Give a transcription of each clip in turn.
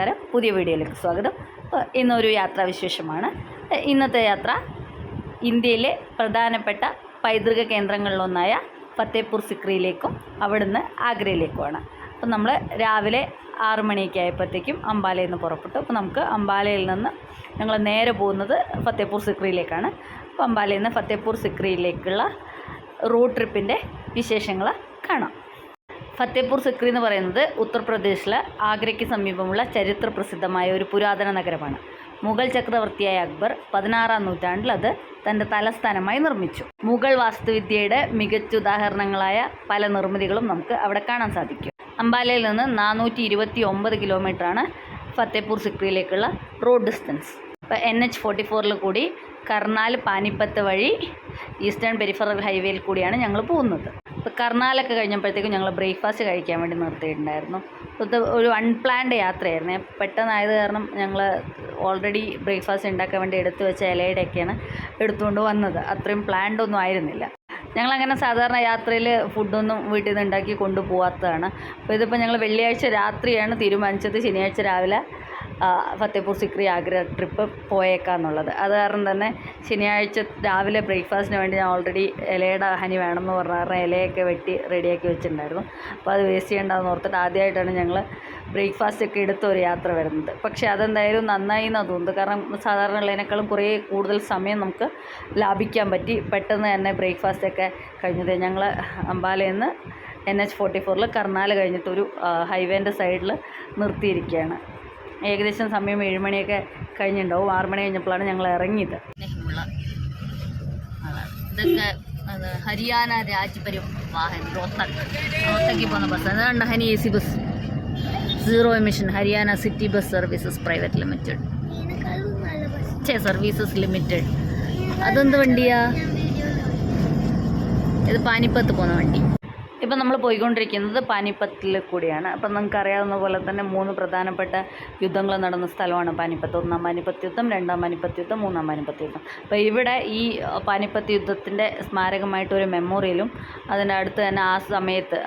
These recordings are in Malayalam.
നമസ്കാരം. പുതിയ വീഡിയോയിലേക്ക് സ്വാഗതം. ഇന്നൊരു യാത്രാവിശേഷമാണ്. ഇന്നത്തെ യാത്ര ഇന്ത്യയിലെ പ്രധാനപ്പെട്ട പൈതൃക കേന്ദ്രങ്ങളിലൊന്നായ ഫത്തേപൂർ സിക്രിയിലേക്കും അവിടുന്ന് ആഗ്രയിലേക്കുമാണ്. അപ്പം നമ്മൾ രാവിലെ 6 മണിയൊക്കെ ആയപ്പോഴത്തേക്കും അംബാലയിൽ നിന്ന് പുറപ്പെട്ടു. അപ്പോൾ നമുക്ക് അംബാലയിൽ നിന്ന് ഞങ്ങൾ നേരെ പോകുന്നത് ഫത്തേപൂർ സിക്രിയിലേക്കാണ്. അപ്പോൾ അംബാലയിൽ നിന്ന് ഫത്തേപൂർ സിക്രിയിലേക്കുള്ള റോഡ് ട്രിപ്പിൻ്റെ വിശേഷങ്ങൾ കാണാം. ഫത്തേപൂർ സിക്രി എന്ന് പറയുന്നത് ഉത്തർപ്രദേശിലെ ആഗ്രയ്ക്ക് സമീപമുള്ള ചരിത്ര പ്രസിദ്ധമായ ഒരു പുരാതന നഗരമാണ്. മുഗൾ ചക്രവർത്തിയായ അക്ബർ 16-ാം നൂറ്റാണ്ടിൽ അത് തൻ്റെ തലസ്ഥാനമായി നിർമ്മിച്ചു. മുഗൾ വാസ്തുവിദ്യയുടെ മികച്ച ഉദാഹരണങ്ങളായ പല നിർമ്മിതികളും നമുക്ക് അവിടെ കാണാൻ സാധിക്കും. അംബാലയിൽ നിന്ന് 429 കിലോമീറ്ററാണ് ഫത്തേപൂർ സിക്രിയിലേക്കുള്ള റോഡ് ഡിസ്റ്റൻസ്. ഇപ്പോൾ NH-44 കൂടി കർണാൽ പാനിപ്പത്ത് വഴി ഈസ്റ്റേൺ പെരിഫറൽ ഹൈവേയിൽ കൂടിയാണ് ഞങ്ങൾ പോകുന്നത്. ഇപ്പോൾ കർണാലൊക്കെ കഴിഞ്ഞപ്പോഴത്തേക്കും ഞങ്ങൾ ബ്രേക്ക്ഫാസ്റ്റ് കഴിക്കാൻ വേണ്ടി നിർത്തിയിട്ടുണ്ടായിരുന്നു. ഇത് ഒരു അൺപ്ലാൻഡ് യാത്രയായിരുന്നു. പെട്ടെന്നായത് കാരണം ഞങ്ങൾ ഓൾറെഡി ബ്രേക്ക്ഫാസ്റ്റ് ഉണ്ടാക്കാൻ വേണ്ടി എടുത്തു വെച്ച ഇലയുടെയൊക്കെയാണ് എടുത്തുകൊണ്ട് വന്നത്. അത്രയും പ്ലാൻഡ് ഒന്നും ആയിരുന്നില്ല. ഞങ്ങളങ്ങനെ സാധാരണ യാത്രയിൽ ഫുഡൊന്നും വീട്ടിൽ നിന്ന് ഉണ്ടാക്കി കൊണ്ടുപോകാത്തതാണ്. അപ്പോൾ ഇതിപ്പോൾ ഞങ്ങൾ വെള്ളിയാഴ്ച രാത്രിയാണ് തീരുമാനിച്ചത് ശനിയാഴ്ച രാവിലെ ഫത്തേപൂർ സിക്രി ആഗ്ര ട്രിപ്പ് പോയേക്കാന്നുള്ളത്. അത് കാരണം തന്നെ ശനിയാഴ്ച രാവിലെ ബ്രേക്ക്ഫാസ്റ്റിന് വേണ്ടി ഞാൻ ഓൾറെഡി ഇലയുടെ ഹനി വേണമെന്ന് പറഞ്ഞ ഇലയൊക്കെ വെട്ടി റെഡിയാക്കി വെച്ചിട്ടുണ്ടായിരുന്നു. അപ്പോൾ അത് വേസ്റ്റ് ചെയ്യേണ്ടതെന്ന് ഓർത്തിട്ട് ആദ്യമായിട്ടാണ് ഞങ്ങൾ ബ്രേക്ക്ഫാസ്റ്റൊക്കെ എടുത്ത ഒരു യാത്ര വരുന്നത്. പക്ഷേ അതെന്തായാലും നന്നായി എന്നാണ് തോന്നുന്നത്. കാരണം സാധാരണ ഉള്ളതിനേക്കാളും കുറേ കൂടുതൽ സമയം നമുക്ക് ലാഭിക്കാൻ പറ്റി. പെട്ടെന്ന് തന്നെ ബ്രേക്ക്ഫാസ്റ്റൊക്കെ കഴിഞ്ഞത്. ഞങ്ങൾ അംബാലയിൽ നിന്ന് NH-44 കർണാൽ കഴിഞ്ഞിട്ടൊരു ഹൈവേൻ്റെ സൈഡിൽ നിർത്തിയിരിക്കുകയാണ്. ഏകദേശം സമയം 7 മണിയൊക്കെ കഴിഞ്ഞിട്ടുണ്ടാവും. 6 മണി കഴിഞ്ഞപ്പോഴാണ് ഞങ്ങൾ ഇറങ്ങിയത്. ഇതൊക്കെ ഹരിയാന രാജ്പരിവാഹൻ റോത്തക്ക് പോകുന്ന ബസ്. അതാണ് honey AC bus, zero emission Haryana city bus services private limited. Services limited. അതെന്ത് വണ്ടിയാ? ഇത് പാനിപ്പത്ത് പോകുന്ന വണ്ടി. ഇപ്പം നമ്മൾ പോയിക്കൊണ്ടിരിക്കുന്നത് പാനിപ്പത്തിൽ കൂടിയാണ്. അപ്പം നമുക്ക് അറിയാവുന്ന പോലെ തന്നെ 3 പ്രധാനപ്പെട്ട യുദ്ധങ്ങൾ നടന്ന സ്ഥലമാണ് പാനിപ്പത്ത്. 1-ാം പാനിപ്പത്ത് യുദ്ധം, 2-ാം പാനിപ്പത്ത് യുദ്ധം, 3-ാം പാനിപ്പത്ത് യുദ്ധം. അപ്പോൾ ഇവിടെ ഈ പാനിപ്പത്ത് യുദ്ധത്തിൻ്റെ സ്മാരകമായിട്ടൊരു മെമ്മോറിയലും അതിൻ്റെ അടുത്ത് തന്നെ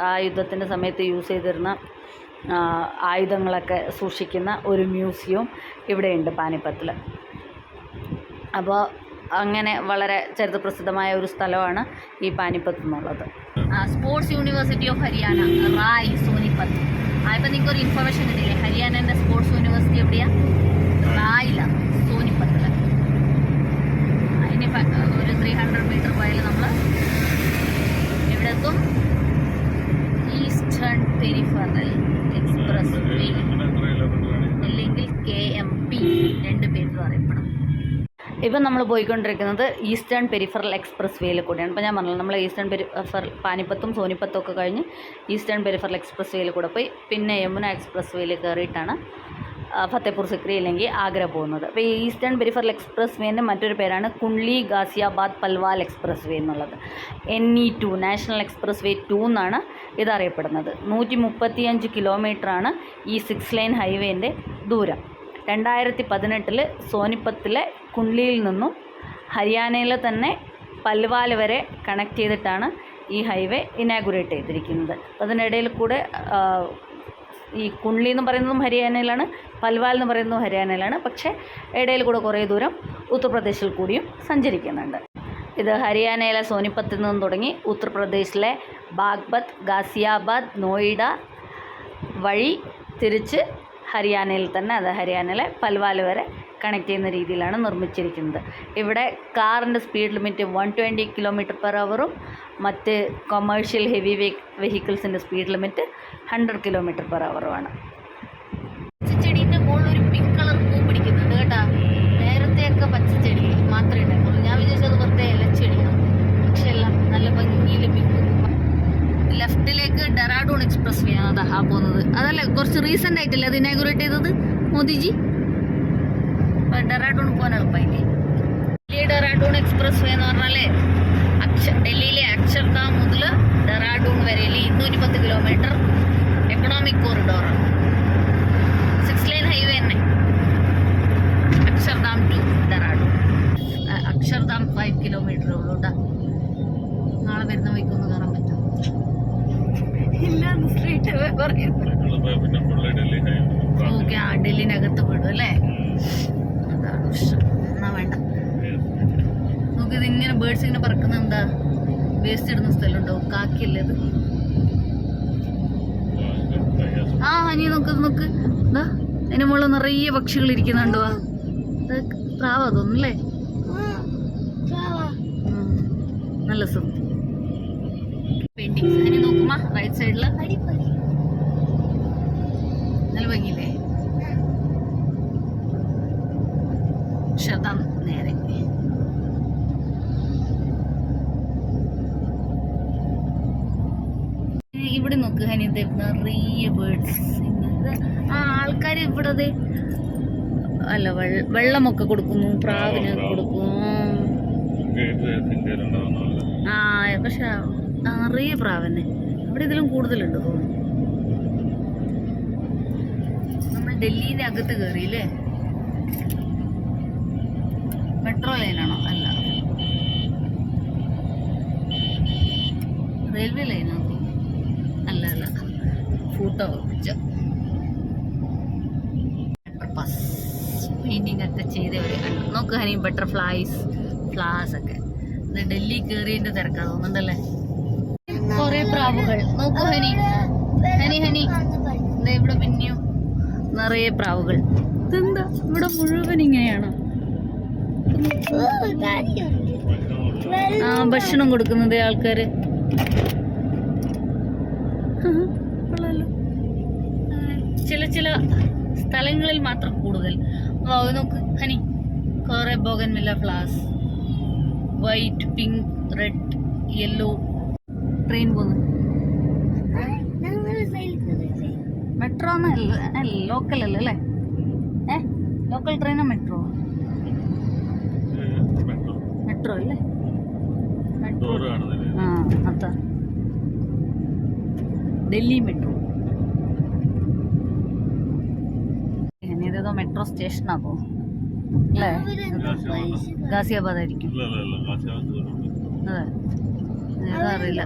ആ യുദ്ധത്തിൻ്റെ സമയത്ത് യൂസ് ചെയ്തിരുന്ന ആയുധങ്ങളൊക്കെ സൂക്ഷിക്കുന്ന ഒരു മ്യൂസിയവും ഇവിടെയുണ്ട് പാനിപ്പത്തിൽ. അപ്പോൾ അങ്ങനെ വളരെ ചരിത്രപ്രസിദ്ധമായ ഒരു സ്ഥലമാണ് ഈ പാനിപ്പത്ത് എന്നുള്ളത്. Sports university of Haryana, Rai, Sonipat. ഇപ്പം നിങ്ങൾക്കൊരു ഇൻഫർമേഷൻ കിട്ടിയില്ലേ? ഹരിയാനേൻ്റെ സ്പോർട്സ് യൂണിവേഴ്സിറ്റി എവിടെയാണ്? റായിലാണ്, സോനിപത്തിൽ. അതിന് ഒരു 300 മീറ്റർ പോയാൽ നമ്മൾ ഇവിടെ എത്തും. ഈസ്റ്റേൺ പെരിഫറൽ എക്സ്പ്രസ് വേ അല്ലെങ്കിൽ KMP, 2 പേരിലും അറിയപ്പെടും. ഇപ്പം നമ്മൾ പോയിക്കൊണ്ടിരിക്കുന്നത് ഈസ്റ്റേൺ പെരിഫറൽ എക്സ്പ്രസ് വേയിൽ കൂടെയാണ്. ഇപ്പോൾ ഞാൻ പറഞ്ഞത് നമ്മൾ ഈസ്റ്റേൺ പെരിഫറൽ പാനിപ്പത്തും സോനിപ്പത്തും ഒക്കെ കഴിഞ്ഞ് ഈസ്റ്റേൺ പെരിഫറൽ എക്സ്പ്രസ് വേയിൽ കൂടെ പോയി പിന്നെ യമുന എക്സ്പ്രസ് വേയിൽ കയറിയിട്ടാണ് ഫത്തേപൂർ സിക്രി അല്ലെങ്കിൽ ആഗ്ര പോകുന്നത്. അപ്പോൾ ഈ ഈസ്റ്റേൺ പെരിഫറൽ എക്സ്പ്രസ് വേൻ്റെ മറ്റൊരു പേരാണ് കുണ്ട്ലി ഗാസിയാബാദ് പൽവാൽ എക്സ്പ്രസ് വേ എന്നുള്ളത്. NE2 നാഷണൽ എക്സ്പ്രസ് വേ 2 എന്നാണ് ഇതറിയപ്പെടുന്നത്. 135 കിലോമീറ്ററാണ് ഈ 6 ലൈൻ ഹൈവേൻ്റെ ദൂരം. 2018 സോനിപ്പത്തിലെ കുണ്ട്ലിയിൽ നിന്നും ഹരിയാനയിലെ തന്നെ പൽവാൽ വരെ കണക്ട് ചെയ്തിട്ടാണ് ഈ ഹൈവേ ഇനാഗുറേറ്റ് ചെയ്തിരിക്കുന്നത്. അതിനിടയിൽ കൂടെ ഈ കുണ്ട്ലി എന്ന് പറയുന്നതും ഹരിയാനയിലാണ്, പൽവാൽ എന്ന് പറയുന്നതും ഹരിയാനയിലാണ്. പക്ഷേ ഇടയിൽ കൂടെ കുറേ ദൂരം ഉത്തർപ്രദേശിൽ കൂടിയും സഞ്ചരിക്കുന്നുണ്ട്. ഇത് ഹരിയാനയിലെ സോനിപ്പത്തിൽ നിന്നും തുടങ്ങി ഉത്തർപ്രദേശിലെ ബാഗ്പത്ത്, ഗാസിയാബാദ്, നോയിഡ വഴി തിരിച്ച് ഹരിയാനയിൽ തന്നെ, അത് ഹരിയാനയിലെ പൽവാൽ വരെ കണക്ട് ചെയ്യുന്ന രീതിയിലാണ് നിർമ്മിച്ചിരിക്കുന്നത്. ഇവിടെ കാറിൻ്റെ സ്പീഡ് ലിമിറ്റ് 120 km/h മറ്റ് കൊമേഴ്ഷ്യൽ ഹെവി വെഹിക്കിൾസിൻ്റെ സ്പീഡ് ലിമിറ്റ് 100 km/h. പച്ചച്ചെടീൻ്റെ മുകളിൽ ഒരു പിങ്ക് കളർ പൂ പിടിക്കുന്നുണ്ട് കേട്ടോ. നേരത്തെയൊക്കെ പച്ചച്ചെടി മാത്രമേ ഉണ്ടായിരുന്നുള്ളൂ. ഞാൻ വിചാരിച്ചത് വെറുതെ ഇലച്ചെടിയാണ്. പക്ഷെ എല്ലാം നല്ല ഭംഗിയിൽ പിങ്ക്. ലെഫ്റ്റിലേക്ക് ഡെറാഡൂൺ എക്സ്പ്രസ് വേ ആണ് അതാ പോകുന്നത്. അതല്ല, കുറച്ച് റീസെൻ്റ് ആയിട്ടില്ലേ അത് ഇനാഗുറേറ്റ് ചെയ്തത് മോദിജി? ഡെറാഡൂൺ പോകാൻ എളുപ്പമായില്ലേ? ഡൽഹി ഡെറാഡൂൺ എക്സ്പ്രസ് വേ എന്ന് പറഞ്ഞാൽ ഡൽഹിയിലെ അക്ഷർധാം മുതൽ ഡെറാഡൂൺ വരെ 210 കിലോമീറ്റർ എക്കണോമിക് കോറിഡോറാണ്. 6 ലൈൻ ഹൈവേ തന്നെ. അക്ഷർധാം ടു ഡെറാഡൂൺ. അക്ഷർധാം 5 കിലോമീറ്റർ ഉള്ളൂ കേട്ടോ. നാളെ വരുന്ന വഴിക്കൊന്ന് കയറാൻ പറ്റും. ഇല്ല, സ്ട്രീറ്റ് പറയുന്നത്. ഓക്കെ, ആ ഡൽഹിനകത്ത് വിടും അല്ലേ? അതാണ് പ്രശ്നം. എന്നാ വേണ്ട. നോക്ക്, ഇതിങ്ങനെ ബേർഡ്സ് ഇങ്ങനെ പറക്കുന്ന എന്താ? വേസ്റ്റ് ഇടുന്ന സ്ഥലമുണ്ടോ? കാക്കിയല്ലേ അത്? ആ ഹനി നോക്ക് നോക്ക്, എന്താ അതിന്റെ മുകളിൽ നിറയെ പക്ഷികൾ ഇരിക്കുന്നുണ്ടോ? പ്രാവാ തോന്നുന്നല്ലേ? നല്ല സുഖം. പെയിന്റിങ്സ് ഹനി നോക്കുമ്പോ റൈറ്റ് സൈഡില് നല്ല ഭംഗിയില്ലേ? ശതം നേരെ ഇവിടെ നോക്ക് ഹനി, നിറയെ ബേർഡ്സ്. ആ ആൾക്കാർ ഇവിടെ അല്ല വെള്ളമൊക്കെ കൊടുക്കുന്നു, പ്രാവിന് കൊടുക്കും. ആ പക്ഷെ നിറയെ പ്രാവന്നെ ഇവിടെ, ഇതിലും കൂടുതലുണ്ട് തോന്നുന്നു. നമ്മൾ ഡൽഹിന്റെ അകത്ത് കയറിയില്ലേ? മെട്രോ ലൈനാണോ? അല്ല, റെയിൽവേ ലൈനാണോ? അല്ല അല്ല, ഫോട്ടോ പെയിന്റിങ് ഒക്കെ ചെയ്തവരെ കണ്ടു. നോക്ക് ഹനി, ബട്ടർഫ്ലൈസ്, ഫ്ലവേഴ്സ് ഒക്കെ. ഇത് ഡൽഹി കയറിയതിന്റെ തിരക്കാ തോന്നുന്നുണ്ടല്ലേ? കൊറേ പ്രാവുകൾ. നോക്കൂ ഹനി, ഹനി ഹനി, ഇവിടെ പിന്നെയും നിറയെ പ്രാവുകൾ. ഇതെന്താ ഇവിടെ മുഴുവൻ ഇങ്ങനെയാണോ? ആ ഭക്ഷണം കൊടുക്കുന്നത് ആൾക്കാര്. ചില സ്ഥലങ്ങളിൽ മാത്രം കൂടുതൽ. നോക്ക് ഹനി, കുറെ bougainvillea flowers, white, pink, red, yellow. Train പോകുന്നു. മെട്രോ ലോക്കൽ അല്ലേ? ലോക്കൽ ട്രെയിനോ മെട്രോ? മെട്രോ അല്ലേ? ആ അതാ ഡൽഹി മെട്രോ. ഇതേതോ മെട്രോ സ്റ്റേഷനാണോ അല്ലേ? ഗാസിയാബാദ് ആയിരിക്കും. അതെ, ഏതാ അറിയില്ല.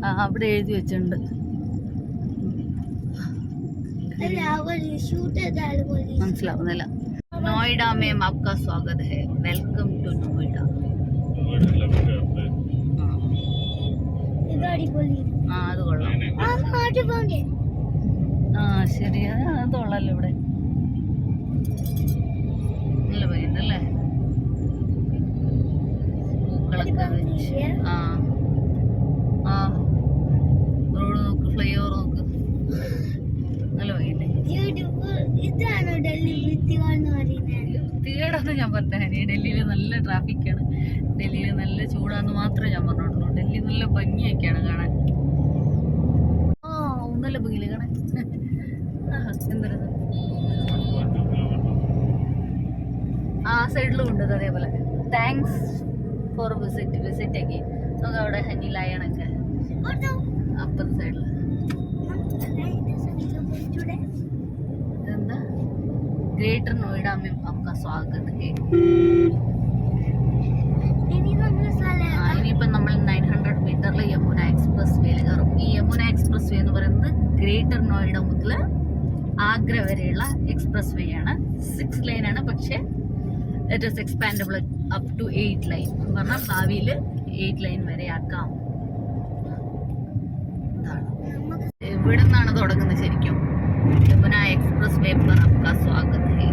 ആ അവിടെ എഴുതി വെച്ചിട്ടുണ്ട്. മനസ്സിലാവുന്നില്ല. നോയിഡ में आपका स्वागत है, वेलकम टू नोएडा. ആ അത് കൊള്ളാം. ആ ശരി, അത് കൊള്ളാലോ. ഇവിടെ നല്ല ഭംഗിയുണ്ടല്ലേ? പൂക്കളൊക്കെ വെച്ച്. ആ ആ റോഡ് നോക്ക്, ഫ്ലൈ ഓവർ നോക്ക്, നല്ല ഭംഗിയുണ്ട്. വൃത്തികേടാന്ന് ഞാൻ പറഞ്ഞ, ഡൽഹിയിൽ നല്ല ട്രാഫിക്കാണ്, ഡൽഹിയിൽ നല്ല ചൂടാന്ന് മാത്രമേ ഞാൻ പറഞ്ഞോളൂ. ഡൽഹി നല്ല ഭംഗിയൊക്കെയാണ് കാണാൻ. ആ നല്ല ഭംഗിയില്ലേ കാണാൻ? എന്തൊരു ആ സൈഡിലും ഉണ്ട് അതേപോലെ. താങ്ക്സ് ഫോർ വിസിറ്റ് ഒക്കെ. നമുക്ക് അവിടെ ഹനി ലയണൊക്കെ അപ്പുറത്തെ സൈഡില്. എന്താ ഗ്രേറ്റർ നോയിഡ में आपका स्वागत है. ഇനിയിപ്പം നമ്മൾ 900 മീറ്ററിൽ യമുന എക്സ്പ്രസ് വേയിൽ കയറും. ഈ യമുന എക്സ്പ്രസ് വേ എന്ന് പറയുന്നത് ഗ്രേറ്റർ നോയിഡ മുതൽ ആഗ്ര വരെയുള്ള എക്സ്പ്രസ് വേ ആണ്. 6 ലൈനാണ്, പക്ഷേ it is expandable up to 8 line. പറഞ്ഞാൽ ഭാവിയിൽ 8 ലൈൻ വരെ ആക്കാം. ഇവിടെ നിന്നാണ് തുടങ്ങുന്നത് ശരിക്കും. യമുന എക്സ്പ്രസ് വേ पर आपका स्वागत है.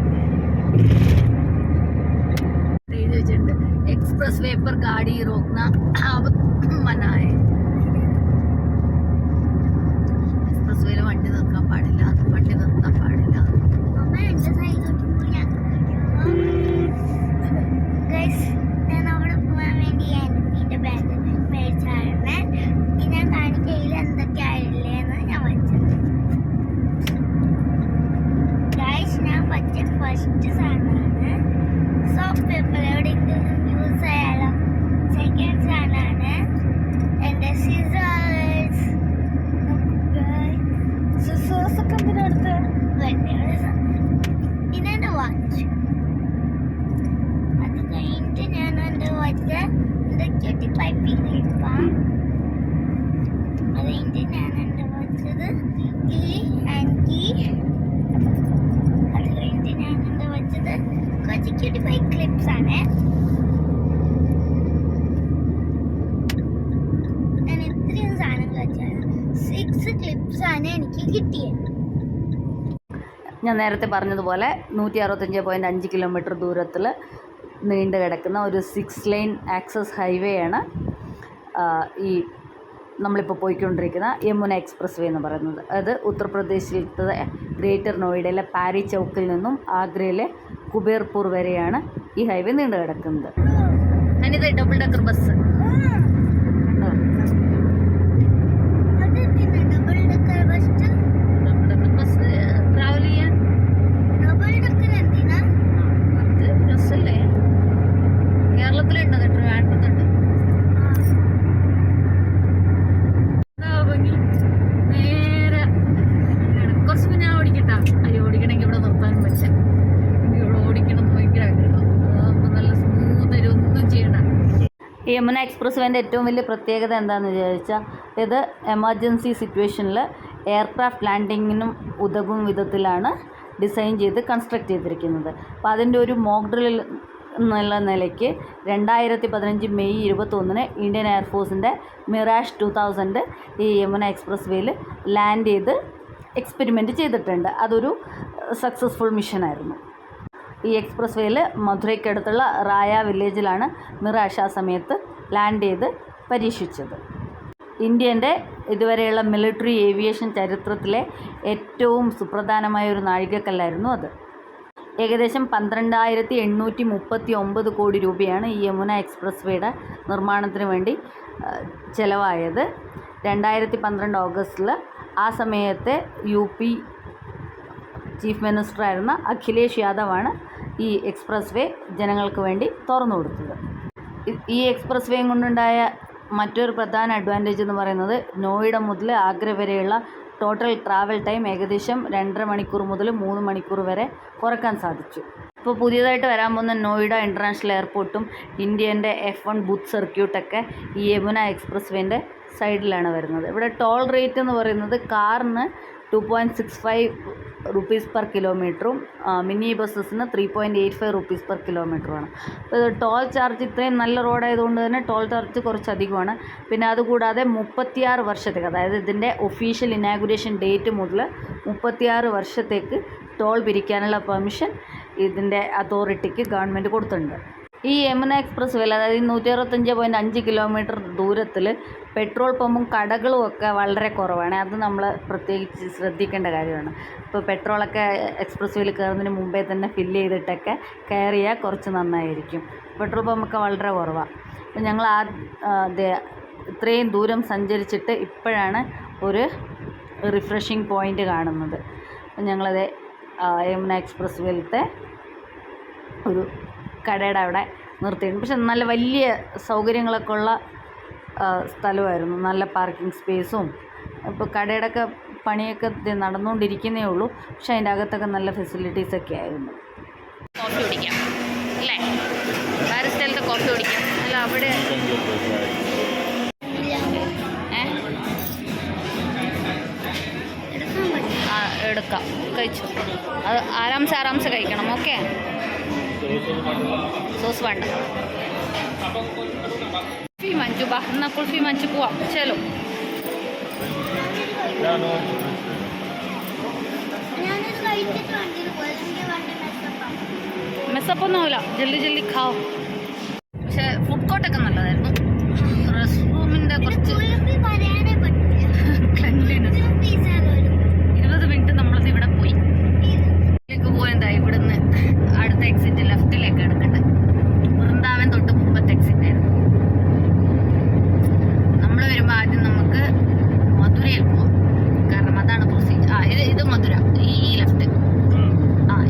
എഴുതി വെച്ചിട്ടുണ്ട്, എക്സ്പ്രസ് വേ पर गाड़ी रोकना मना है. എക്സ്പ്രസ് വേയിൽ വണ്ടി നിർത്താൻ പാടില്ല, വണ്ടി നിർത്താൻ പാടില്ല. ഞാൻ അവിടെ പോകാൻ വേണ്ടി എൻ്റെ ബാഗ് മേടിച്ചാണ്. ഞാൻ കാണിക്കയിൽ എന്തൊക്കെയായില്ലേന്ന് ഞാൻ വെച്ചത്. ഞാൻ പറ്റിയ ഫസ്റ്റ് സാധനമാണ് സോപ്പ് പേപ്പർ. എവിടെയെങ്കിലും യൂസ് ചെയ്യാലോ. സെക്കൻഡ് സാധനമാണ് എൻ്റെ സിസേഴ്സ്. സിസേഴ്സ് ഒക്കെ എന്തിനടുത്ത്? ഇതെൻ്റെ വാച്ച്. അത് കഴിഞ്ഞിട്ട് ഞാൻ എൻ്റെ വാച്ച് എന്തൊക്കെയായിട്ട് പൈപ്പിംഗ് ക്ലിപ്പാം. അത് കഴിഞ്ഞിട്ട് ഞാൻ എൻ്റെ വാച്ചത് കീ ആൻഡ് കീ ഞാൻ നേരത്തെ പറഞ്ഞതുപോലെ 165.5 കിലോമീറ്റർ ദൂരത്തിൽ നീണ്ടു കിടക്കുന്ന ഒരു 6 ലൈൻ ആക്സസ് ഹൈവേ ആണ് ഈ നമ്മളിപ്പോൾ പോയിക്കൊണ്ടിരിക്കുന്ന യമുന എക്സ്പ്രസ് വേ എന്ന് പറയുന്നത്. അത് ഉത്തർപ്രദേശിലത്തെ ഗ്രേറ്റർ നോയിഡയിലെ പാരി ചൗക്കിൽ നിന്നും ആഗ്രയിലെ കുബേർപൂർ വരെയാണ് ഈ ഹൈവേ നീണ്ടു കിടക്കുന്നത്. അതിനിത് double decker bus. Yamuna express വേൻ്റെ ഏറ്റവും വലിയ പ്രത്യേകത എന്താണെന്ന് ചോദിച്ചാൽ ഇത് എമർജൻസി സിറ്റുവേഷനിൽ എയർക്രാഫ്റ്റ് ലാൻഡിങ്ങിനും ഉതകും വിധത്തിലാണ് ഡിസൈൻ ചെയ്ത് കൺസ്ട്രക്ട് ചെയ്തിരിക്കുന്നത്. അപ്പോൾ അതിൻ്റെ ഒരു മോക്ക് ഡ്രിൽ എന്നുള്ള നിലയ്ക്ക് 2015 മെയ് 21 ഇന്ത്യൻ എയർഫോഴ്സിൻ്റെ മിറാഷ് 2000 ഈ യമുന എക്സ്പ്രസ് വേയിൽ ലാൻഡ് ചെയ്ത് എക്സ്പെരിമെൻറ്റ് ചെയ്തിട്ടുണ്ട്. അതൊരു സക്സസ്ഫുൾ മിഷനായിരുന്നു. ഈ എക്സ്പ്രസ് വേയിൽ മധുരയ്ക്കടുത്തുള്ള റായ വില്ലേജിലാണ് മിറാഷ് ആ സമയത്ത് ലാൻഡ് ചെയ്ത് പരീക്ഷിച്ചത്. ഇന്ത്യൻ്റെ ഇതുവരെയുള്ള മിലിറ്ററി ഏവിയേഷൻ ചരിത്രത്തിലെ ഏറ്റവും സുപ്രധാനമായ ഒരു നാഴികക്കല്ലായിരുന്നു അത്. ഏകദേശം 12,839 കോടി രൂപയാണ് ഈ യമുന എക്സ്പ്രസ് വേയുടെ നിർമ്മാണത്തിന് വേണ്ടി ചിലവായത്. 2012 ഓഗസ്റ്റിൽ ആ സമയത്തെ UP ചീഫ് മിനിസ്റ്ററായിരുന്ന അഖിലേഷ് യാദവാണ് ഈ എക്സ്പ്രസ് വേ ജനങ്ങൾക്ക് വേണ്ടി തുറന്നു കൊടുത്തത്. ഈ എക്സ്പ്രസ് വേയും കൊണ്ടുണ്ടായ മറ്റൊരു പ്രധാന അഡ്വാൻറ്റേജ് എന്ന് പറയുന്നത് നോയിഡ മുതൽ ആഗ്ര വരെയുള്ള ടോട്ടൽ ട്രാവൽ ടൈം ഏകദേശം 2.5 മണിക്കൂർ മുതൽ 3 മണിക്കൂർ വരെ കുറയ്ക്കാൻ സാധിച്ചു. ഇപ്പോൾ പുതിയതായിട്ട് വരാൻ പോകുന്ന നോയിഡ ഇൻ്റർനാഷണൽ എയർപോർട്ടും ഇന്ത്യൻ്റെ F1 ബൂത്ത് സർക്യൂട്ടൊക്കെ ഈ യമുന എക്സ്പ്രസ് വേൻ്റെ സൈഡിലാണ് വരുന്നത്. ഇവിടെ ടോൾ റേറ്റ് എന്ന് പറയുന്നത് കാറിന് 2.65 റുപ്പീസ് പെർ കിലോമീറ്ററും മിനി ബസ്സസിന് 3.85 റുപ്പീസ് പെർ കിലോമീറ്ററുമാണ്. അപ്പോൾ ടോൾ ചാർജ് ഇത്രയും നല്ല റോഡായതുകൊണ്ട് തന്നെ ടോൾ ചാർജ് കുറച്ച് അധികമാണ്. പിന്നെ അതുകൂടാതെ 36 വർഷത്തേക്ക്, അതായത് ഇതിൻ്റെ ഒഫീഷ്യൽ ഇനാഗുറേഷൻ ഡേറ്റ് മുതൽ 36 വർഷത്തേക്ക് ടോൾ പിരിക്കാനുള്ള പെർമിഷൻ ഇതിൻ്റെ അതോറിറ്റിക്ക് ഗവൺമെൻറ് കൊടുത്തിട്ടുണ്ട്. ഈ യമുന എക്സ്പ്രസ് വേയിൽ, അതായത് 165.5 കിലോമീറ്റർ ദൂരത്തിൽ പെട്രോൾ പമ്പും കടകളും ഒക്കെ വളരെ കുറവാണ്. അത് നമ്മൾ പ്രത്യേകിച്ച് ശ്രദ്ധിക്കേണ്ട കാര്യമാണ്. ഇപ്പോൾ പെട്രോളൊക്കെ എക്സ്പ്രസ് വേയിൽ കയറുന്നതിന് മുമ്പേ തന്നെ ഫില്ല് ചെയ്തിട്ടൊക്കെ കയറിയാൽ കുറച്ച് നന്നായിരിക്കും. പെട്രോൾ പമ്പൊക്കെ വളരെ കുറവാണ്. അപ്പോൾ ഞങ്ങൾ ഇത്രയും ദൂരം സഞ്ചരിച്ചിട്ട് ഇപ്പോഴാണ് ഒരു റിഫ്രഷിങ് പോയിൻ്റ് കാണുന്നത്. അപ്പോൾ ഞങ്ങളത് യമുന എക്സ്പ്രസ് വേയിലത്തെ ഒരു കടയുടെ അവിടെ നിർത്തിയിരുന്നു. പക്ഷെ നല്ല വലിയ സൗകര്യങ്ങളൊക്കെ ഉള്ള സ്ഥലമായിരുന്നു. നല്ല പാർക്കിംഗ് സ്പേസും. ഇപ്പോൾ കടയുടെ ഒക്കെ പണിയൊക്കെ നടന്നുകൊണ്ടിരിക്കുന്നേ ഉള്ളൂ. പക്ഷെ അതിൻ്റെ അകത്തൊക്കെ നല്ല ഫെസിലിറ്റീസൊക്കെ ആയിരുന്നു. കോഫി കുടിക്കാം അല്ലേ? വേറെ സ്ഥലത്ത് കോഫി കുടിക്കാം അല്ല? അവിടെ എടുക്കാം, കഴിച്ചു. അത് ആരാംസെ കഴിക്കണം. ഓക്കെ, സോസ് വേണ്ട. കുൽഫി മഞ്ചു ബാ, എന്നാൽ കുൽഫി മഞ്ചു പോവാം. ചലോ. മെസ്സപ്പൊന്നുമില്ല, ജൽദി ജൽദി ഖാओ. പക്ഷേ ഫുഡ് കോർട്ടൊക്കെ നല്ലതായിരുന്നു. റെസ്റ്റ് റൂമിൻ്റെ കുറച്ച് ക്ലീൻലിനെസ്. 20 മിനിറ്റ് നമ്മളത് ഇവിടെ പോയി. ഇതിലേക്ക് പോയെന്താ, ഇവിടുന്ന് അടുത്ത എക്സിറ്റ് ലെഫ്റ്റിലേക്ക് എടുക്കട്ടെ. വൃന്ദാവൻ തൊട്ട് മുമ്പത്തെ എക്സിറ്റ് ആയിരുന്നു. നമ്മൾ വരുമ്പോൾ ആദ്യം നമുക്ക് മധുരയിൽ പോവാം. കാരണം അതാണ് പ്രൊസീജിയർ. ഇത് മധുര. ഈ ലെഫ്റ്റ്,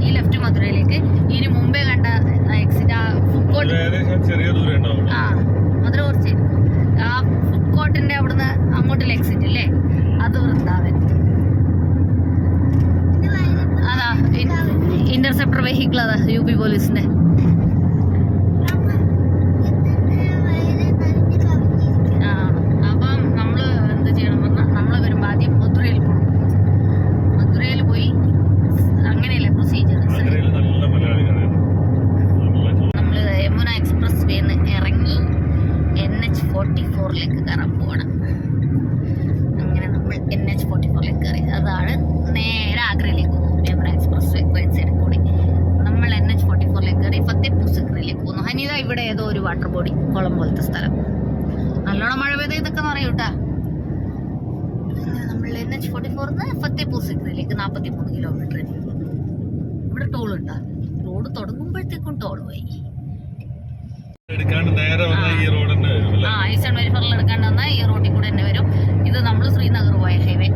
ഈ ലെഫ്റ്റ് മധുരയിലേക്ക്. ഇതിന് മുമ്പേ കണ്ട എക്സിറ്റ് ഫുഡ് കോർട്ട്, മധുര കുറച്ച് ആ ഫുഡ് കോർട്ടിൻ്റെ അവിടുന്ന് അങ്ങോട്ടുള്ള എക്സിറ്റ് ഇല്ലേ, അത് വൃന്ദാവൻ. അതാ ഇന്റർസെപ്റ്റർ വെഹിക്കിൾ, അതാ UP പോലീസിന്റെ. അപ്പം നമ്മൾ എന്ത് ചെയ്യണമെന്ന്, നമ്മൾ വരുമ്പോൾ ആദ്യം മധുരയിൽ പോകണം. മധുരയിൽ പോയി അങ്ങനെയല്ലേ പ്രൊസീജിയർ. നമ്മൾ യമുന എക്സ്പ്രസ് വേന്ന് ഇറങ്ങി NH44 കയറാൻ പോകണം. അങ്ങനെ നമ്മൾ NH44 കയറി. അതാണ് ഏതോ ഒരു വാട്ടർ ബോഡി കുളം പോലത്തെ സ്ഥലം. നല്ലോണം മഴ പെയ്ത ഇതൊക്കെ നിറയും കേട്ടാ. നമ്മൾ NH44 ഫത്തേപൂർ സിക്രിയിലേക്ക് 43 കിലോമീറ്റർ. ഇവിടെ ടോൾ ഉണ്ടാ. റോഡ് തുടങ്ങുമ്പോഴത്തേക്കും ടോൾ പോയി. ഈസ്റ്റേൺ വെരിഫറിൽ എടുക്കാണ്ട് വന്നാൽ ഈ റോഡിൽ കൂടെ തന്നെ വരും. ഇത് നമ്മൾ ശ്രീനഗർ പോയ ഹൈവേ,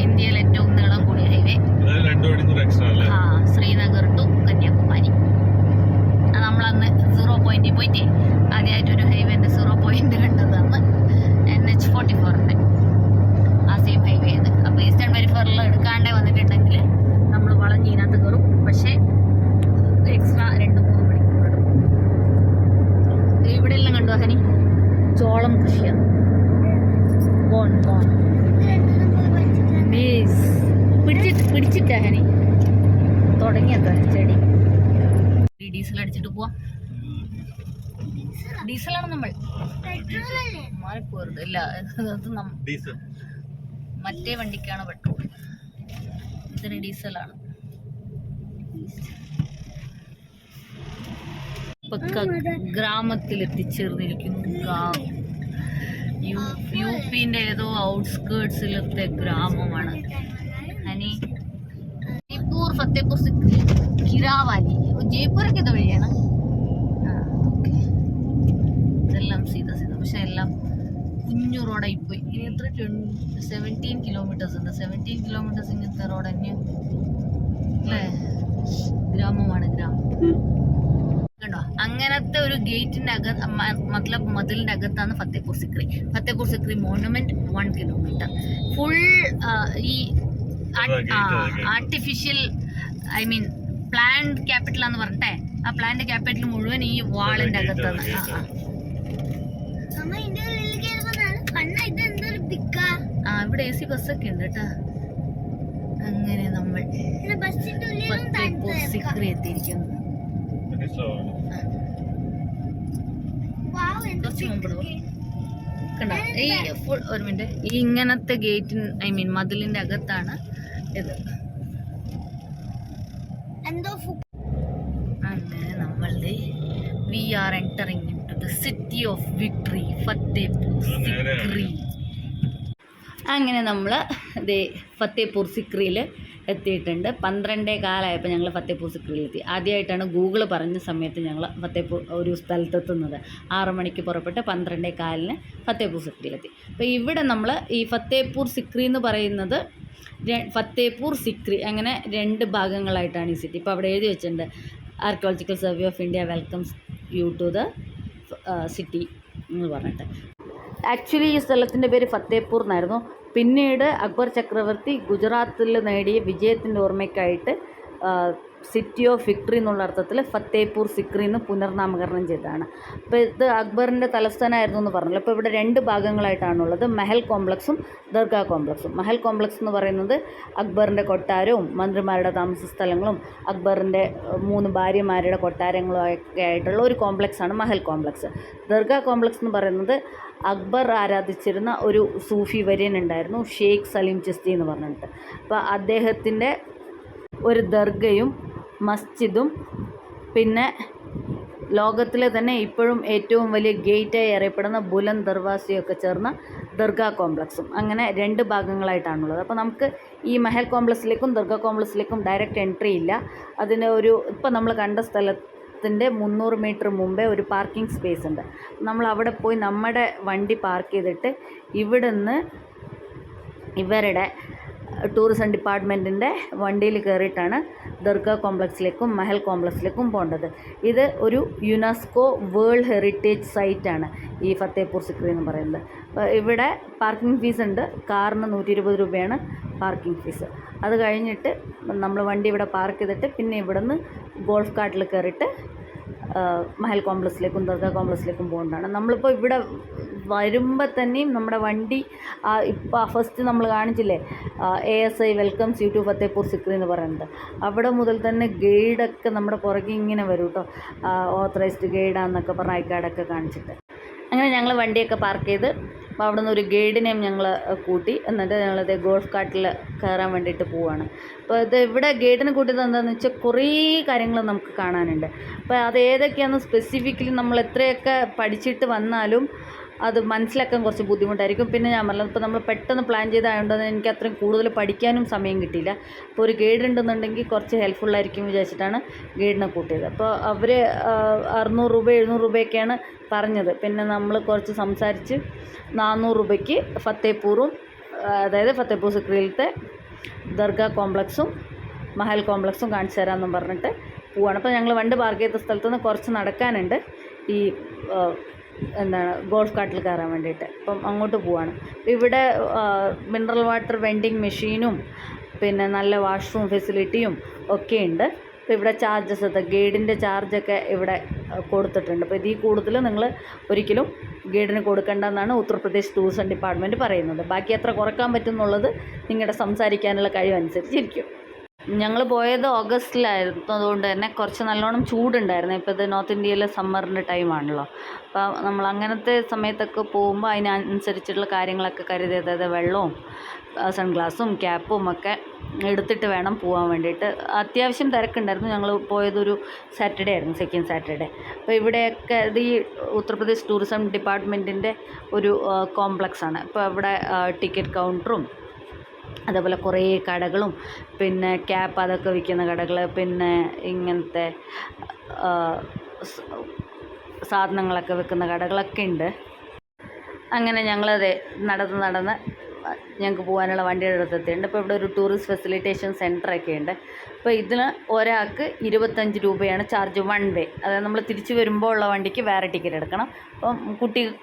ഇന്ത്യയിലെ ഏറ്റവും നീളം കൂടിയ ഹൈവേ. ശ്രീനഗർ ടു കന്യാകുമാരി. നമ്മളന്ന് 0 പോയിന്റിൽ പോയിട്ട് ആദ്യമായിട്ടൊരു ഹൈവേന്റെ 0 പോയിന്റ് കണ്ടതാണ് NH44 ആ സെയിം ഹൈവേ ആണ്. അപ്പൊ ഈസ്റ്റേൺ വെരിഫറിൽ എടുക്കാണ്ടേ വന്നിട്ടുണ്ടെങ്കിൽ നമ്മൾ വളഞ്ഞ് ഇതിനകത്ത് കയറും. പക്ഷേ എക്സ്ട്രാ 2-3 മണിക്കൂർ എടുക്കും. ഇവിടെ എല്ലാം കണ്ടു ഹനി, ചോളം കൃഷിയാണ്. പിടിച്ചിട്ടാ ഹനി തുടങ്ങിയതാ ചെടി. ഡീസൽ അടിച്ചിട്ട് പോവാം. ഡീസലാണ് നമ്മൾ മാറിപ്പോരുത്. ഇല്ല, മറ്റേ വണ്ടിക്കാണ് പെട്രോൾ, ഇതിന് ഡീസലാണ്. ഇപ്പൊ ഗ്രാമത്തിൽ എത്തിച്ചേർന്നിരിക്കുന്നു. യുപിന്റെ ഏതോ ഔട്ട്സ്കേർട്സിലത്തെ ഗ്രാമമാണ് ഹനി. ജയ്പൂർ, ഫത്തേപൂർ സിക്രി, കിരാവാലി. ജയ്പൂരൊക്കെ ഇത് വഴിയാണ്. ഇതെല്ലാം സീതാ. പക്ഷെ എല്ലാം കുഞ്ഞു റോഡായി പോയി. ഇനി എത്ര 17 കിലോമീറ്റേഴ്സ് ഉണ്ട്. 17 കിലോമീറ്റേഴ്സ് ഇങ്ങനത്തെ റോഡ് തന്നെ അല്ലേ? ഗ്രാമമാണ് ഗ്രാമം. കണ്ടോ, അങ്ങനത്തെ ഒരു ഗേറ്റിന്റെ മതിലിന്റെ അകത്താണ് Fatehpur Sikri. Fatehpur Sikri monument 1 kilometre full. ഈ artificial, I mean plant capital എന്ന് പറഞ്ഞിട്ടെ, ആ പ്ലാന്റ് ക്യാപിറ്റൽ മുഴുവൻ ഈ വാളിന്റെ അകത്താണ്. ഇവിടെ AC ബസ്സൊക്കെ ഉണ്ട് കേട്ടാ. അങ്ങനെ നമ്മൾ ഫത്തേപൂർ സിക്രി എത്തിയിരിക്കുന്നു. കുറച്ച് മുമ്പിടുവോ കണ്ടോ ഈ ഫുൾ. ഒരു മിനിറ്റ്, ഈ ഇങ്ങനത്തെ ഗേറ്റിൻ ഐ മീൻ മതിലിന്റെ അകത്താണ് ഇത്. അങ്ങനെ നമ്മളുടെ we are entering into the city of victory, Fatehpur Sikri. അങ്ങനെ നമ്മൾ ഫത്തേപൂർ സിക്രിയിൽ എത്തിയിട്ടുണ്ട്. 12:15 ഞങ്ങൾ ഫത്തേപൂർ സിക്രിയിലെത്തി. ആദ്യമായിട്ടാണ് ഗൂഗിൾ പറഞ്ഞ സമയത്ത് ഞങ്ങൾ ഫത്തേപൂർ ഒരു സ്ഥലത്തെത്തുന്നത്. 6 മണിക്ക് പുറപ്പെട്ട് 12:15 ഫത്തേപൂർ സിക്രിയിലെത്തി. അപ്പോൾ ഇവിടെ നമ്മൾ ഈ ഫത്തേപൂർ സിക്രി എന്ന് പറയുന്നത് ഫത്തേപൂർ സിക്രി അങ്ങനെ 2 ഭാഗങ്ങളായിട്ടാണ് ഈ സിറ്റി. ഇപ്പോൾ അവിടെ എഴുതി വെച്ചിട്ടുണ്ട്, archaeological survey of India welcomes you to the city എന്ന് പറഞ്ഞിട്ട്. ആക്ച്വലി ഈ സ്ഥലത്തിൻ്റെ പേര് ഫത്തേപൂർ എന്നായിരുന്നു. പിന്നീട് അക്ബർ ചക്രവർത്തി ഗുജറാത്തിൽ നേടിയ വിജയത്തിൻ്റെ ഓർമ്മയ്ക്കായിട്ട് സിറ്റി ഓഫ് വിക്ടറി എന്നുള്ള അർത്ഥത്തിൽ ഫത്തേപൂർ സിക്രി എന്ന് പുനർനാമകരണം ചെയ്തതാണ്. അപ്പോൾ ഇത് അക്ബറിൻ്റെ തലസ്ഥാനമായിരുന്നു എന്ന് പറഞ്ഞല്ലോ. അപ്പോൾ ഇവിടെ 2 ഭാഗങ്ങളായിട്ടാണുള്ളത്, മഹൽ കോംപ്ലക്സും ദർഗാ കോംപ്ലക്സും. മഹൽ കോംപ്ലക്സ് എന്ന് പറയുന്നത് അക്ബറിൻ്റെ കൊട്ടാരവും മന്ത്രിമാരുടെ താമസ സ്ഥലങ്ങളും അക്ബറിൻ്റെ 3 ഭാര്യമാരുടെ കൊട്ടാരങ്ങളും ഒക്കെ ആയിട്ടുള്ള ഒരു കോംപ്ലക്സാണ് മഹൽ കോംപ്ലക്സ്. ദർഗാ കോംപ്ലക്സ് എന്ന് പറയുന്നത് അക്ബർ ആരാധിച്ചിരുന്ന ഒരു സൂഫി വര്യൻ ഉണ്ടായിരുന്നു, ഷെയ്ഖ് സലീം ചിസ്തി എന്ന് പറഞ്ഞിട്ട്. അപ്പോൾ അദ്ദേഹത്തിൻ്റെ ഒരു ദർഗയും മസ്ജിദും പിന്നെ ലോകത്തിലെ തന്നെ ഇപ്പോഴും ഏറ്റവും വലിയ ഗേറ്റായി അറിയപ്പെടുന്ന ബുലന്ദ് ദർവാസയൊക്കെ ചേർന്ന ദർഗാ കോംപ്ലക്സും അങ്ങനെ 2 ഭാഗങ്ങളായിട്ടാണുള്ളത്. അപ്പോൾ നമുക്ക് ഈ മഹൽ കോംപ്ലക്സിലേക്കും ദർഗാ കോംപ്ലക്സിലേക്കും ഡയറക്റ്റ് എൻട്രി ഇല്ല. അതിന് ഒരു ഇപ്പോൾ നമ്മൾ കണ്ട സ്ഥലത്തിൻ്റെ 300 മീറ്റർ മുമ്പേ ഒരു പാർക്കിംഗ് സ്പേസ് ഉണ്ട്. നമ്മൾ അവിടെ പോയി നമ്മുടെ വണ്ടി പാർക്ക് ചെയ്തിട്ട് ഇവിടുന്ന് ഇവരുടെ ടൂറിസം ഡിപ്പാർട്ട്മെൻറ്റിൻ്റെ വണ്ടിയിൽ കയറിയിട്ടാണ് ദർഗാ കോംപ്ലക്സിലേക്കും മഹൽ കോംപ്ലക്സിലേക്കും പോകേണ്ടത്. ഇത് ഒരു യുനെസ്കോ വേൾഡ് ഹെറിറ്റേജ് സൈറ്റാണ് ഈ ഫത്തേപൂർ സിക്രി എന്ന് പറയുന്നത്. ഇവിടെ പാർക്കിംഗ് ഫീസ് ഉണ്ട്. കാറിന് 120 രൂപയാണ് പാർക്കിംഗ് ഫീസ്. അത് കഴിഞ്ഞിട്ട് നമ്മൾ വണ്ടി ഇവിടെ പാർക്ക് ചെയ്തിട്ട് പിന്നെ ഇവിടുന്ന് ഗോൾഫ് കാർട്ടിൽ കയറിയിട്ട് മഹൽ കോംപ്ലക്സിലേക്കും ദർഗാ കോംപ്ലക്സിലേക്കും പോകേണ്ടതാണ്. നമ്മളിപ്പോൾ ഇവിടെ വരുമ്പോൾ തന്നെയും നമ്മുടെ വണ്ടി ഇപ്പോൾ ഫസ്റ്റ് നമ്മൾ കാണിച്ചില്ലേ ASI welcomes you to Fatehpur Sikri എന്ന് പറയുന്നത്, അവിടെ മുതൽ തന്നെ ഗൈഡൊക്കെ നമ്മുടെ പുറകെ ഇങ്ങനെ വരും കേട്ടോ. ഓത്തറൈസ്ഡ് ഗൈഡാന്നൊക്കെ പറഞ്ഞ ഐ കാർഡൊക്കെ കാണിച്ചിട്ട്. അങ്ങനെ ഞങ്ങൾ വണ്ടിയൊക്കെ പാർക്ക് ചെയ്ത് അപ്പോൾ അവിടെ നിന്ന് ഒരു ഗൈഡിനെയും ഞങ്ങൾ കൂട്ടി, എന്നിട്ട് ഞങ്ങളത് ഗോൾഫ് കാർട്ടിൽ കയറാൻ വേണ്ടിയിട്ട് പോവുകയാണ്. അപ്പോൾ ഇത് ഇവിടെ ഗൈഡിനെ കൂട്ടിയത് എന്താണെന്ന് വെച്ചാൽ കുറേ കാര്യങ്ങൾ നമുക്ക് കാണാനുണ്ട്. അപ്പോൾ അത് ഏതൊക്കെയാണെന്ന് സ്പെസിഫിക്കലി നമ്മൾ എത്രയൊക്കെ പഠിച്ചിട്ട് വന്നാലും അത് മനസ്സിലാക്കാൻ കുറച്ച് ബുദ്ധിമുട്ടായിരിക്കും. പിന്നെ ഞാൻ പറഞ്ഞത് ഇപ്പോൾ നമ്മൾ പെട്ടെന്ന് പ്ലാൻ ചെയ്തായതുകൊണ്ട് എനിക്ക് അത്രയും കൂടുതൽ പഠിക്കാനും സമയം കിട്ടിയില്ല. അപ്പോൾ ഒരു ഗൈഡ് ഉണ്ടെന്നുണ്ടെങ്കിൽ കുറച്ച് ഹെൽപ്ഫുള്ളായിരിക്കും വിചാരിച്ചിട്ടാണ് ഗൈഡിനെ കൂട്ടിയത്. അപ്പോൾ അവർ 600 രൂപ 700 രൂപയൊക്കെയാണ് പറഞ്ഞത്. പിന്നെ നമ്മൾ കുറച്ച് സംസാരിച്ച് 400 രൂപയ്ക്ക് ഫത്തേപൂറും, അതായത് ഫത്തേപൂർ സിക്രിയിലത്തെ ദർഗ കോംപ്ലക്സും മഹൽ കോംപ്ലക്സും കാണിച്ചു തരാമെന്നും പറഞ്ഞിട്ട് പോവാണ്. അപ്പോൾ ഞങ്ങൾ വണ്ടി പാർക്ക് ചെയ്ത സ്ഥലത്ത് നിന്ന് കുറച്ച് നടക്കാനുണ്ട് ഈ ഗോൾഫ് കാർട്ടിൽ കയറാൻ വേണ്ടിയിട്ട്. അപ്പം അങ്ങോട്ട് പോവാണ്. ഇവിടെ മിനറൽ വാട്ടർ വെൻഡിങ് മെഷീനും പിന്നെ നല്ല വാഷ്റൂം ഫെസിലിറ്റിയും ഒക്കെ ഉണ്ട്. അപ്പോൾ ഇവിടെ ചാർജസ്, ഗൈഡിൻ്റെ ചാർജൊക്കെ ഇവിടെ കൊടുത്തിട്ടുണ്ട്. അപ്പോൾ ഇതിൽ കൂടുതൽ നിങ്ങൾ ഒരിക്കലും ഗൈഡിന് കൊടുക്കേണ്ടെന്നാണ് ഉത്തർപ്രദേശ് ടൂറിസം ഡിപ്പാർട്ട്മെൻറ്റ് പറയുന്നത്. ബാക്കി എത്ര കുറക്കാൻ പറ്റും എന്നുള്ളത് നിങ്ങളുടെ സംസാരിക്കാനുള്ള കഴിവനുസരിച്ചിരിക്കും. ഞങ്ങൾ പോയത് ഓഗസ്റ്റിലായിരുന്നതുകൊണ്ട് തന്നെ കുറച്ച് നല്ലോണം ചൂടുണ്ടായിരുന്നു. ഇപ്പോൾ ഇത് നോർത്ത് ഇന്ത്യയിലെ സമ്മറിൻ്റെ ടൈമാണല്ലോ. അപ്പോൾ നമ്മൾ അങ്ങനത്തെ സമയത്തൊക്കെ പോകുമ്പോൾ അതിനനുസരിച്ചുള്ള കാര്യങ്ങളൊക്കെ കരുതി, അതായത് വെള്ളവും സൺഗ്ലാസും ക്യാപ്പും ഒക്കെ എടുത്തിട്ട് വേണം പോകാൻ വേണ്ടിയിട്ട്. അത്യാവശ്യം തിരക്കുണ്ടായിരുന്നു. ഞങ്ങൾ പോയതൊരു സാറ്റർഡേ ആയിരുന്നു, സെക്കൻഡ് സാറ്റർഡേ. അപ്പോൾ ഇവിടെയൊക്കെ ഇത് ഈ ഉത്തർപ്രദേശ് ടൂറിസം ഡിപ്പാർട്ട്മെൻറ്റിൻ്റെ ഒരു കോംപ്ലക്സാണ്. അപ്പോൾ ഇവിടെ ടിക്കറ്റ് കൗണ്ടറും അതേപോലെ കുറേ കടകളും പിന്നെ ക്യാപ്പ് അതൊക്കെ വിൽക്കുന്ന കടകൾ, പിന്നെ ഇങ്ങനത്തെ സാധനങ്ങളൊക്കെ വിൽക്കുന്ന കടകളൊക്കെ ഉണ്ട്. അങ്ങനെ ഞങ്ങളത് നടന്ന് ഞങ്ങൾക്ക് പോകാനുള്ള വണ്ടിയുടെ അടുത്തെത്തിയിട്ടുണ്ട്. ഇപ്പോൾ ഇവിടെ ഒരു ടൂറിസ്റ്റ് ഫെസിലിറ്റേഷൻ സെൻറ്ററൊക്കെ ഉണ്ട്. അപ്പോൾ ഇതിന് ഒരാൾക്ക് 25 രൂപയാണ് ചാർജ് വൺ വേ. അതായത് നമ്മൾ തിരിച്ച് വരുമ്പോൾ ഉള്ള വണ്ടിക്ക് വേറെ ടിക്കറ്റ് എടുക്കണം. അപ്പം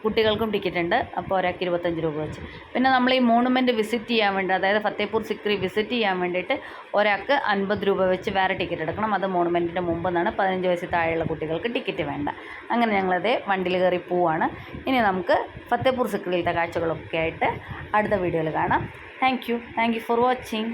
കുട്ടികൾക്കും ടിക്കറ്റ് ഉണ്ട്. അപ്പോൾ ഒരാൾക്ക് 25 രൂപ വെച്ച്. പിന്നെ നമ്മൾ ഈ മോണുമെൻറ്റ് വിസിറ്റ് ചെയ്യാൻ വേണ്ടി, അതായത് ഫത്തേപൂർ സിക്രി വിസിറ്റ് ചെയ്യാൻ വേണ്ടിയിട്ട് ഒരാൾക്ക് 50 രൂപ വെച്ച് വേറെ ടിക്കറ്റ് എടുക്കണം. അത് മോണുമെൻറ്റിൻ്റെ മുമ്പെന്നാണ്. 15 വയസ്സിൽ താഴെയുള്ള കുട്ടികൾക്ക് ടിക്കറ്റ് വേണ്ട. അങ്ങനെ ഞങ്ങളതേ വണ്ടിയിൽ കയറി പോവാണ്. ഇനി നമുക്ക് ഫത്തേപൂർ സിക്രിയിലത്തെ കാഴ്ചകളൊക്കെ ആയിട്ട് അടുത്ത വീഡിയോയിൽ കാണാം. Thank you for watching.